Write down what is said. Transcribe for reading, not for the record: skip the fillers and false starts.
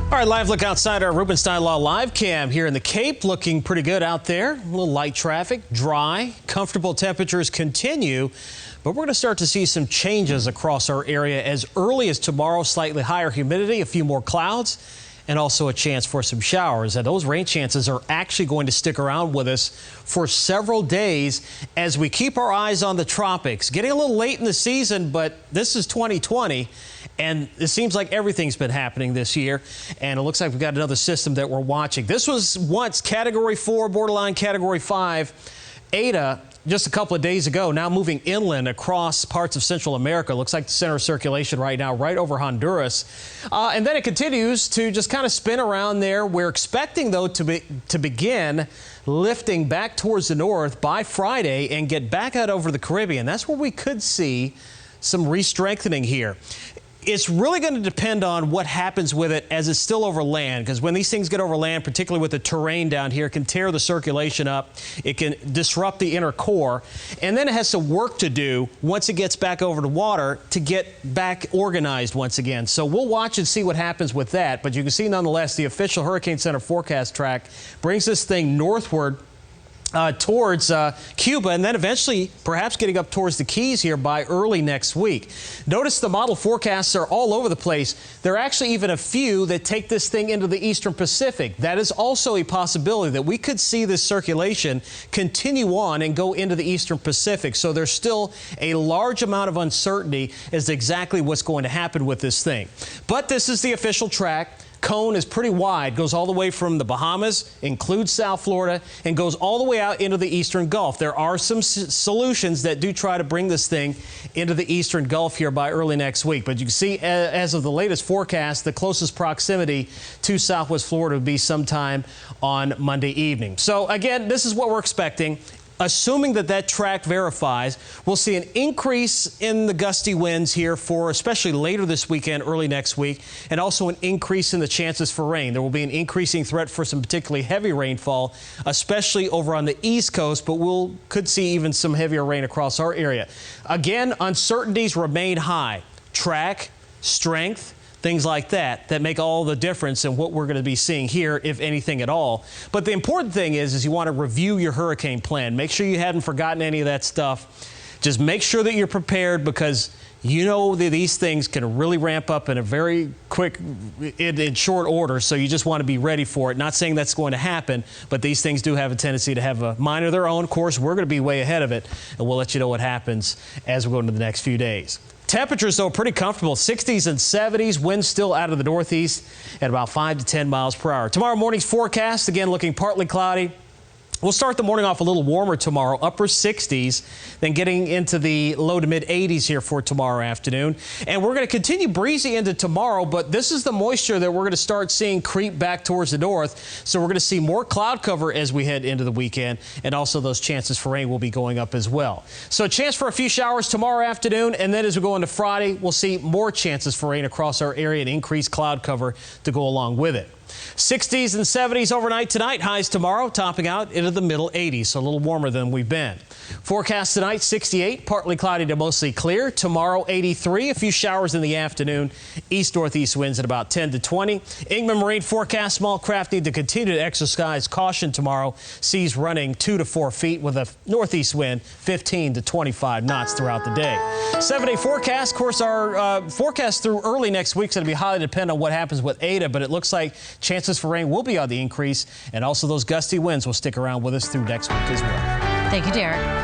All right, live look outside our Rubenstein Law live cam here in the Cape. Looking pretty good out there. A little light traffic, dry, comfortable temperatures continue. But we're going to start to see some changes across our area as early as tomorrow. Slightly higher humidity, a few more clouds, and also a chance for some showers. And those rain chances are actually going to stick around with us for several days as we keep our eyes on the tropics. Getting a little late in the season, but this is 2020. And it seems like everything's been happening this year. And it looks like we've got another system that we're watching. This was once Category 4, borderline Category 5. Eta, just a couple of days ago, now moving inland across parts of Central America. Looks like the center of circulation right now, right over Honduras. And then it continues to just kind of spin around there. We're expecting, though, to begin lifting back towards the north by Friday and get back out over the Caribbean. That's where we could see some re-strengthening here. It's really going to depend on what happens with it as it's still over land, because when these things get over land, particularly with the terrain down here, it can tear the circulation up. It can disrupt the inner core. And then it has some work to do once it gets back over the water to get back organized once again. So we'll watch and see what happens with that. But you can see, nonetheless, the official Hurricane Center forecast track brings this thing northward towards Cuba, and then eventually perhaps getting up towards the Keys here by early next week. Notice the model forecasts are all over the place. There are actually even a few that take this thing into the Eastern Pacific. That is also a possibility that we could see this circulation continue on and go into the Eastern Pacific. So there's still a large amount of uncertainty as to exactly what's going to happen with this thing. But this is the official track. Cone is pretty wide, goes all the way from the Bahamas, includes South Florida, and goes all the way out into the Eastern Gulf. There are some solutions that do try to bring this thing into the Eastern Gulf here by early next week. But you can see, as of the latest forecast, the closest proximity to Southwest Florida would be sometime on Monday evening. So again, this is what we're expecting. Assuming that that track verifies, we'll see an increase in the gusty winds here for especially later this weekend, early next week, and also an increase in the chances for rain. There will be an increasing threat for some particularly heavy rainfall, especially over on the East Coast, but could see even some heavier rain across our area. Again, uncertainties remain high. Track, strength, things like that make all the difference in what we're going to be seeing here, if anything at all. But the important thing is you want to review your hurricane plan. Make sure you haven't forgotten any of that stuff. Just make sure that you're prepared, because you know that these things can really ramp up in a very quick, in short order. So you just want to be ready for it. Not saying that's going to happen, but these things do have a tendency to have a mind of their own. Of course, we're going to be way ahead of it, and we'll let you know what happens as we go into the next few days. Temperatures, though, pretty comfortable. 60s and 70s. Winds still out of the northeast at about 5 to 10 miles per hour. Tomorrow morning's forecast, again, looking partly cloudy. We'll start the morning off a little warmer tomorrow, upper 60s, then getting into the low to mid 80s here for tomorrow afternoon. And we're going to continue breezy into tomorrow, but this is the moisture that we're going to start seeing creep back towards the north. So we're going to see more cloud cover as we head into the weekend, and also those chances for rain will be going up as well. So a chance for a few showers tomorrow afternoon, and then as we go into Friday, we'll see more chances for rain across our area and increased cloud cover to go along with it. 60s and 70s overnight tonight, highs tomorrow topping out into the middle 80s, so a little warmer than we've been. Forecast tonight, 68, partly cloudy to mostly clear. Tomorrow, 83, a few showers in the afternoon. East-northeast winds at about 10 to 20. Ingman Marine forecast, small craft need to continue to exercise caution tomorrow. Seas running 2 to 4 feet with a northeast wind 15 to 25 knots throughout the day. 7-day forecast, of course, our forecast through early next week is going to be highly dependent on what happens with Eta, but it looks like chances for rain will be on the increase, and also those gusty winds will stick around with us through next week as well. Thank you, Derek.